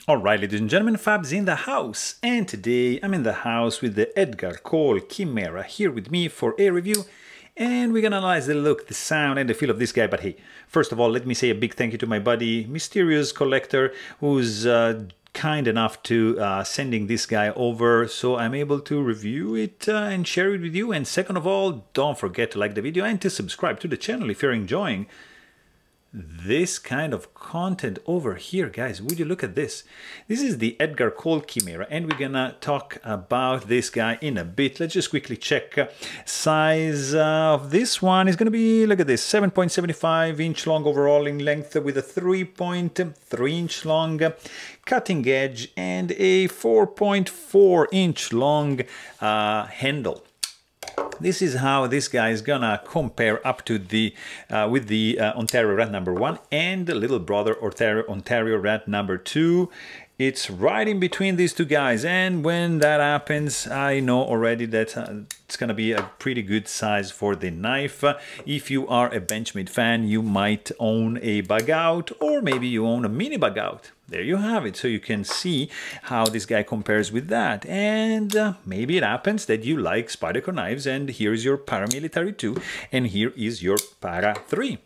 Alright, ladies and gentlemen, Fab's in the house, and today I'm in the house with the Edgar Cole Chimera here with me for a review, and we're gonna analyze the look, the sound, and the feel of this guy. But hey, first of all, let me say a big thank you to my buddy, Mysterious Collector, who's kind enough to sending this guy over so I'm able to review it and share it with you. And second of all, don't forget to like the video and to subscribe to the channel if you're enjoying this kind of content over here. Guys, would you look at this? This is the Edgar Cole Chimera, and we're gonna talk about this guy in a bit. Let's just quickly check size of this one. Is gonna be, look at this, 7.75 inch long overall in length with a 3.3 inch long cutting edge and a 4.4 inch long handle. This is how this guy is gonna compare up to the with the Ontario Rat number 1 and the little brother Ontario Rat number 2. It's right in between these two guys, and when that happens, I know already that it's gonna be a pretty good size for the knife. If you are a Benchmade fan, you might own a bug out, or maybe you own a mini bug out. There you have it, so you can see how this guy compares with that. And maybe it happens that you like Spyderco knives, and here's your paramilitary 2, and here is your para 3.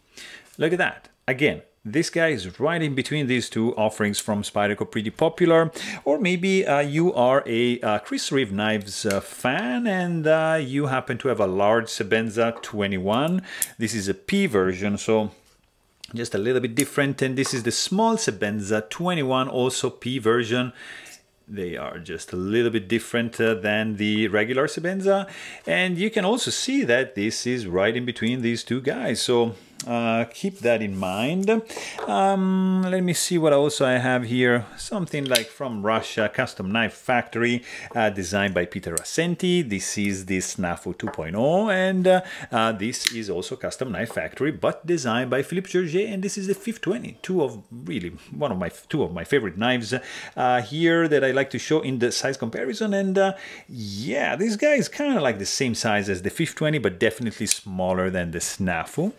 Look at that. Again, this guy is right in between these two offerings from Spyderco, pretty popular. Or maybe you are a Chris Reeve Knives fan, and you happen to have a large Sebenza 21. This is a P version, so just a little bit different. And this is the small Sebenza 21, also P version. They are just a little bit different than the regular Sebenza. And you can also see that this is right in between these two guys. So keep that in mind. Let me see what also I have here. Something like from Russia, Custom Knife Factory, designed by Peter Assenti. This is the Snafu 2.0, and this is also Custom Knife Factory, but designed by Philippe Georget. And this is the 520. Two of my favorite knives here that I like to show in the size comparison. And yeah, this guy is kind of like the same size as the 520, but definitely smaller than the Snafu.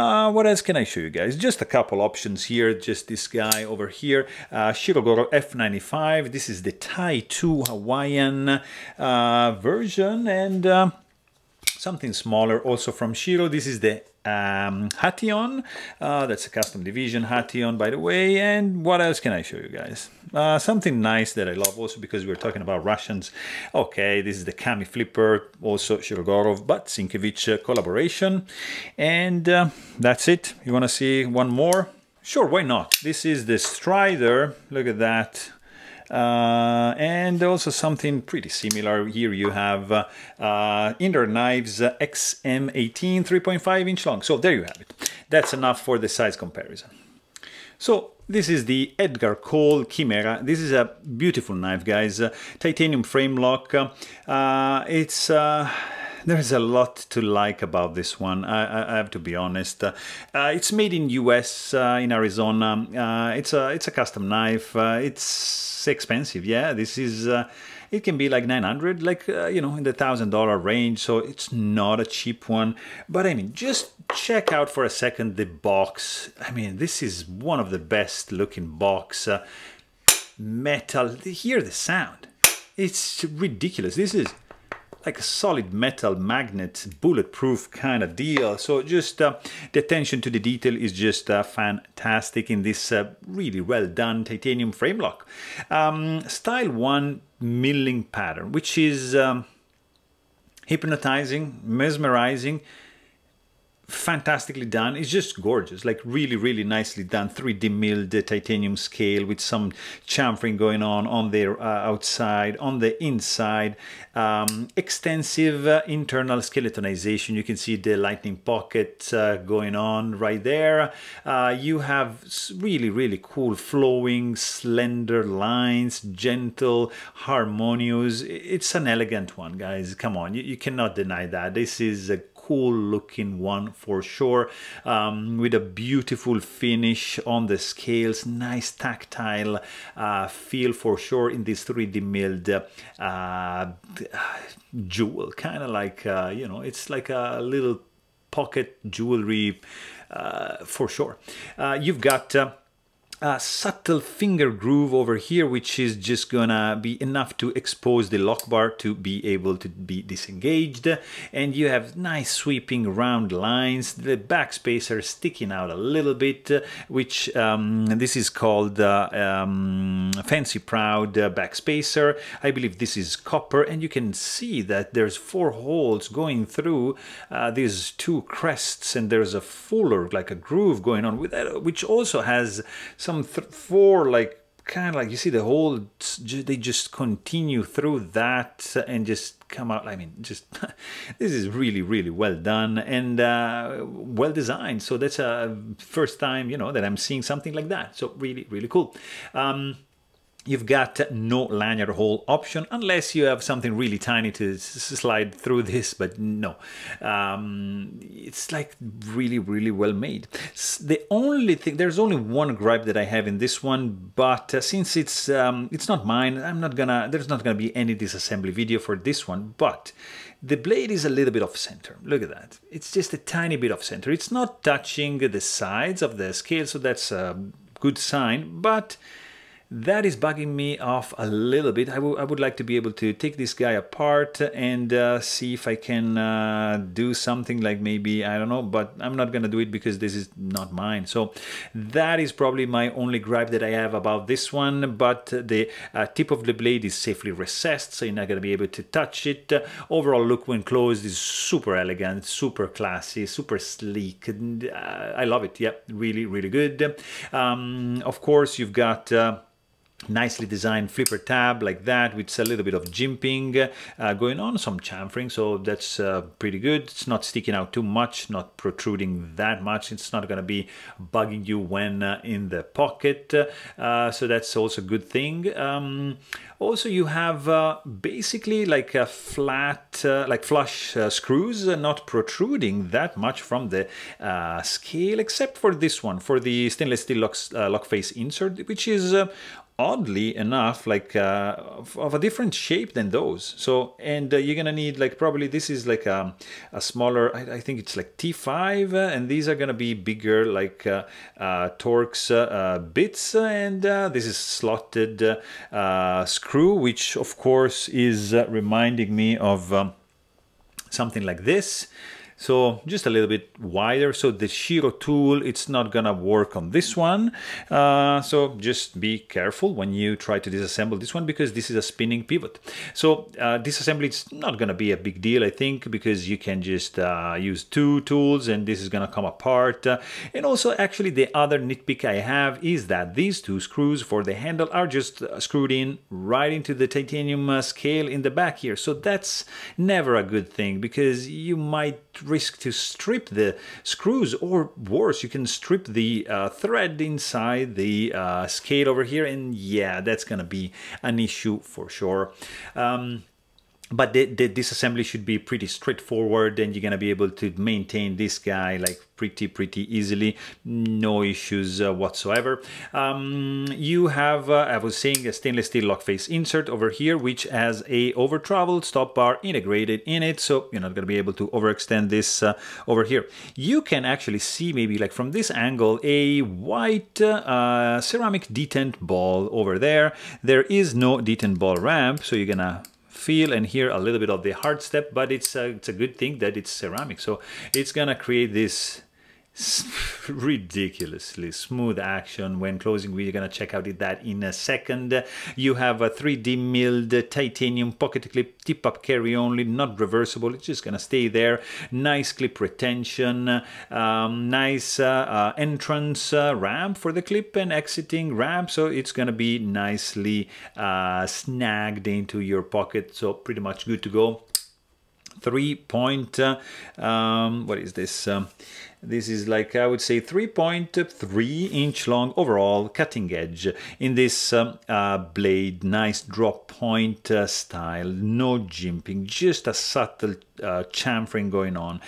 What else can I show you guys? Just a couple options here. Just this guy over here, Shirogoro F95. This is the Tai 2 Hawaiian version, and something smaller also from Shiro. This is the Hation. That's a custom division Hation, by the way. And what else can I show you guys? Something nice that I love also because we're talking about Russians. Okay, this is the Kami Flipper, also Shirogorov, but Sienkiewicz collaboration. And that's it. You want to see one more? Sure, why not? This is the Strider. Look at that. And also something pretty similar. Here you have Inner Knives XM18 3.5 inch long. So there you have it. That's enough for the size comparison. So this is the Edgar Cole Chimera. This is a beautiful knife, guys. Titanium frame lock. There's a lot to like about this one, I have to be honest. It's made in US, in Arizona. It's a custom knife. It's expensive, yeah. This is, it can be like 900, like, you know, in the $1,000 range. So it's not a cheap one. But I mean, just check out for a second the box. I mean, this is one of the best looking box. Metal, hear the sound. It's ridiculous. This is like a solid metal magnet, bulletproof kind of deal. So just the attention to the detail is just fantastic in this really well done titanium frame lock. Style 1 milling pattern, which is hypnotizing, mesmerizing, fantastically done. It's just gorgeous, like really nicely done. 3D milled titanium scale with some chamfering going on the outside, on the inside. Extensive internal skeletonization. You can see the lightning pocket going on right there. You have really cool flowing slender lines, gentle, harmonious. It's an elegant one, guys. Come on, you cannot deny that. This is a cool looking one for sure, with a beautiful finish on the scales, nice tactile feel for sure in this 3D milled jewel, kind of like you know, it's like a little pocket jewelry for sure. You've got a subtle finger groove over here, which is just gonna be enough to expose the lock bar to be able to be disengaged. And you have nice sweeping round lines, the backspacer sticking out a little bit, which this is called Fancy Proud backspacer. I believe this is copper, and you can see that there's 4 holes going through these 2 crests, and there's a fuller, like a groove going on with that, which also has some 4, like, kind of like, you see the holes, they just continue through that and just come out. I mean, just this is really, really well done and well designed. So that's a first time, you know, that I'm seeing something like that. So really, really cool. You've got no lanyard hole option unless you have something really tiny to slide through this, but no. It's like really, really well made. The only thing, there's only one gripe that I have in this one, but since it's not mine, there's not gonna be any disassembly video for this one, but the blade is a little bit off center. Look at that. It's just a tiny bit off center. It's not touching the sides of the scale, so that's a good sign, but that is bugging me off a little bit. I would like to be able to take this guy apart and see if I can do something like maybe, I don't know, but I'm not gonna do it because this is not mine. So that is probably my only gripe that I have about this one, but the tip of the blade is safely recessed, so you're not gonna be able to touch it. Overall look when closed is super elegant, super classy, super sleek. I love it. Yeah, really, really good. Of course, you've got nicely designed flipper tab like that with a little bit of jimping going on, some chamfering, so that's pretty good. It's not sticking out too much, not protruding that much. It's not going to be bugging you when in the pocket, so that's also a good thing. Also, you have basically like a flat, like flush screws, not protruding that much from the scale, except for this one, for the stainless steel lock face insert, which is oddly enough like of a different shape than those. So, and you're gonna need, like, probably this is like a smaller, I think it's like T5, and these are gonna be bigger, like Torx bits, and this is slotted screw, which of course is reminding me of something like this. So just a little bit wider. So the Shiro tool, it's not gonna work on this one. So just be careful when you try to disassemble this one, because this is a spinning pivot. So disassembly is not gonna be a big deal, I think, because you can just use 2 tools and this is gonna come apart. And also, actually, the other nitpick I have is that these 2 screws for the handle are just screwed in right into the titanium scale in the back here. So that's never a good thing, because you might risk to strip the screws, or worse, you can strip the thread inside the scale over here, and yeah, that's gonna be an issue for sure. But the disassembly should be pretty straightforward, and you're gonna be able to maintain this guy like pretty easily, no issues whatsoever. You have, I was saying, a stainless steel lock face insert over here, which has a over travel stop bar integrated in it, so you're not gonna be able to overextend this over here. You can actually see, maybe like from this angle, a white ceramic detent ball over there. There is no detent ball ramp, so you're gonna feel and hear a little bit of the hard step, but it's a good thing that it's ceramic, so it's gonna create this ridiculously smooth action when closing. We're gonna check out that in a second. You have a 3D milled titanium pocket clip, tip up carry only, not reversible. It's just gonna stay there. Nice clip retention, nice entrance ramp for the clip and exiting ramp, so it's gonna be nicely snagged into your pocket, so pretty much good to go. 3-point, what is this? This is like, I would say, 3.3-inch long overall cutting edge in this blade. Nice drop point style, no jimping, just a subtle chamfering going on.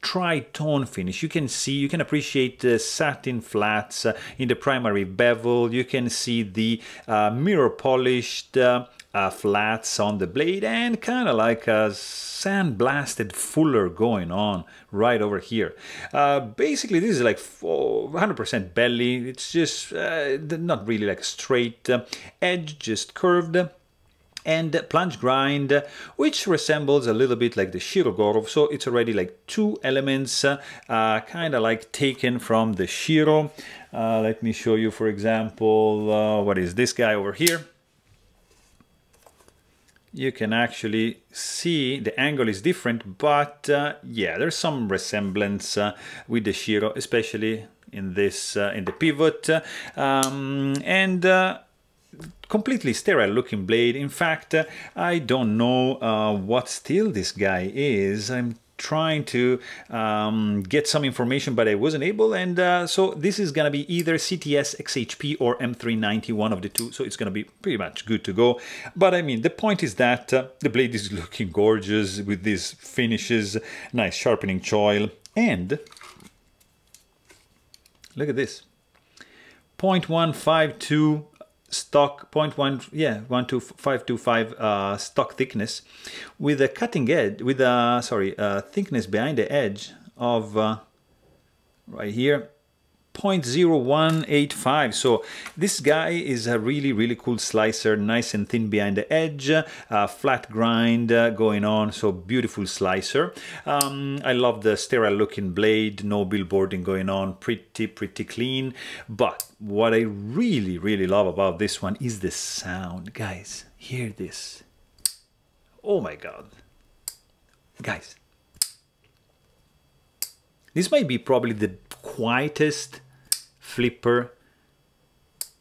Tri-tone finish. You can see, you can appreciate the satin flats in the primary bevel. You can see the mirror polished flats on the blade, and kind of like a sandblasted fuller going on right over here. Basically, this is like 100% belly. It's just not really like a straight edge, just curved. And plunge grind, which resembles a little bit like the Shirogoro. So it's already like two elements kind of like taken from the Shiro. Let me show you, for example, what is this guy over here. You can actually see the angle is different, but yeah, there's some resemblance with the Shiro, especially in this in the pivot. Completely sterile looking blade. In fact, I don't know what steel this guy is. I'm trying to get some information, but I wasn't able, and so this is gonna be either CTS XHP or M390, one of the two, so it's gonna be pretty much good to go. But I mean, the point is that the blade is looking gorgeous with these finishes, nice sharpening choil, and look at this, 0.152 stock, 12525 stock thickness, with a cutting edge, with a thickness behind the edge of right here, 0.0185. So this guy is a really cool slicer, nice and thin behind the edge, flat grind going on, so beautiful slicer. I love the sterile looking blade, no billboarding going on, pretty clean. But what I really love about this one is the sound. Guys, hear this. Oh my god, guys, this might be probably the quietest flipper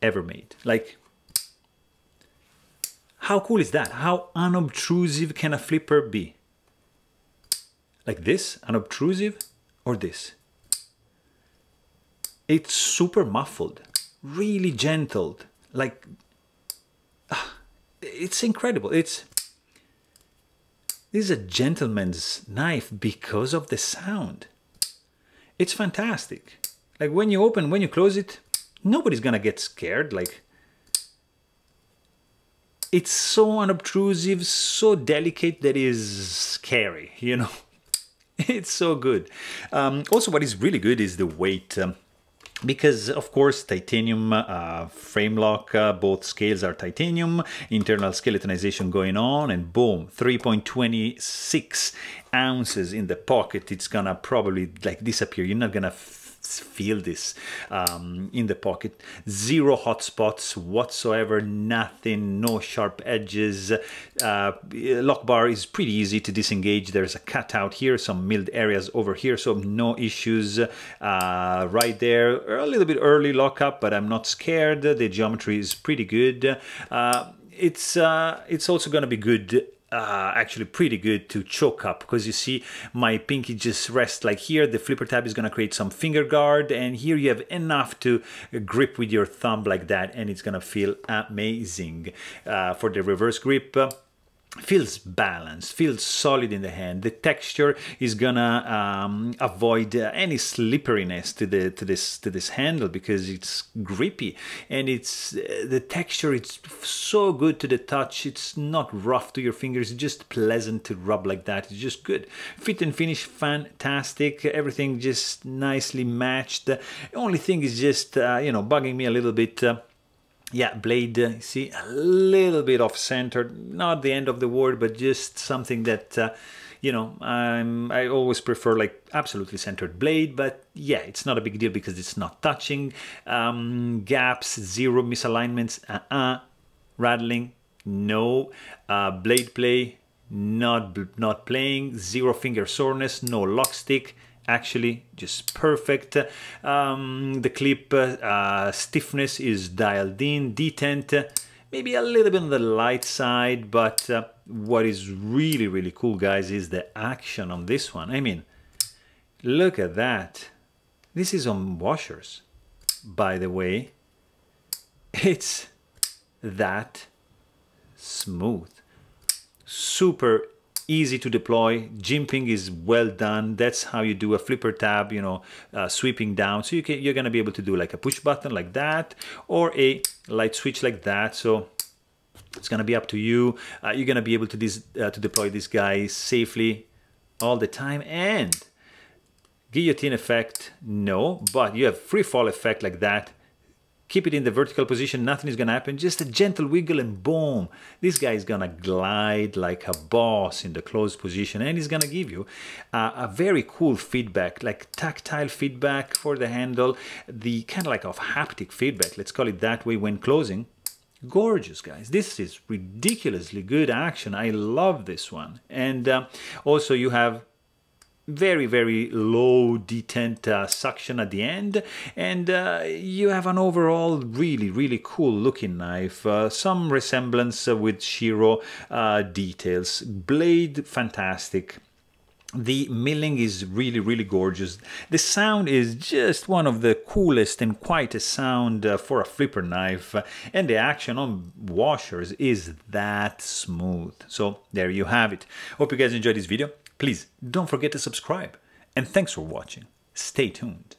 ever made. Like, how cool is that? How unobtrusive can a flipper be? Like this, unobtrusive, or this? It's super muffled, really gentle. Like, it's incredible. This is a gentleman's knife because of the sound. It's fantastic. Like, when you open, when you close it, nobody's gonna get scared. Like, it's so unobtrusive, so delicate that is scary, you know? It's so good. Also, what is really good is the weight. Because, of course, titanium frame lock, both scales are titanium, internal skeletonization going on, and boom, 3.26 ounces in the pocket. It's gonna probably like disappear. You're not gonna feel this in the pocket. Zero hot spots whatsoever, nothing, no sharp edges. Lock bar is pretty easy to disengage. There's a cutout here, some milled areas over here, so no issues right there. A little bit early lockup, but I'm not scared. The geometry is pretty good. It's also going to be good, actually pretty good to choke up, because you see my pinky just rests like here. The flipper tab is going to create some finger guard, and here you have enough to grip with your thumb like that, and it's going to feel amazing. For the reverse grip, feels balanced, feels solid in the hand. The texture is gonna avoid any slipperiness to this handle, because it's grippy, and it's the texture. It's so good to the touch. It's not rough to your fingers. It's just pleasant to rub like that. It's just good. Fit and finish, fantastic. Everything just nicely matched. The only thing is just you know, bugging me a little bit. Yeah, blade, see, a little bit off center, not the end of the world, but just something that, you know, I always prefer like absolutely centered blade, but yeah, it's not a big deal because it's not touching. Gaps, zero misalignments, rattling, no. Blade play, not playing, zero finger soreness, no lock stick. Actually, just perfect. The clip stiffness is dialed in, detent, maybe a little bit on the light side, but what is really cool, guys, is the action on this one. I mean, look at that. This is on washers, by the way. It's that smooth, super easy to deploy. Jimping is well done. That's how you do a flipper tab, you know, sweeping down. So you're gonna be able to do like a push button like that, or a light switch like that. So It's going to be up to you. You're going to be able to deploy this guy safely all the time. And guillotine effect, no, but you have free fall effect like that. Keep it in the vertical position, nothing is going to happen. Just a gentle wiggle and boom. This guy is going to glide like a boss in the closed position, and he's going to give you a very cool feedback, like tactile feedback for the handle, the kind of like of haptic feedback, let's call it that way when closing. Gorgeous, guys. This is ridiculously good action. I love this one. And also you have very, very low detent suction at the end, and you have an overall really, really cool looking knife. Some resemblance with Shiro details. Blade, fantastic. The milling is really, really gorgeous. The sound is just one of the coolest and quietest sound for a flipper knife, and the action on washers is that smooth. So there you have it. Hope you guys enjoyed this video. Please don't forget to subscribe, and thanks for watching. Stay tuned.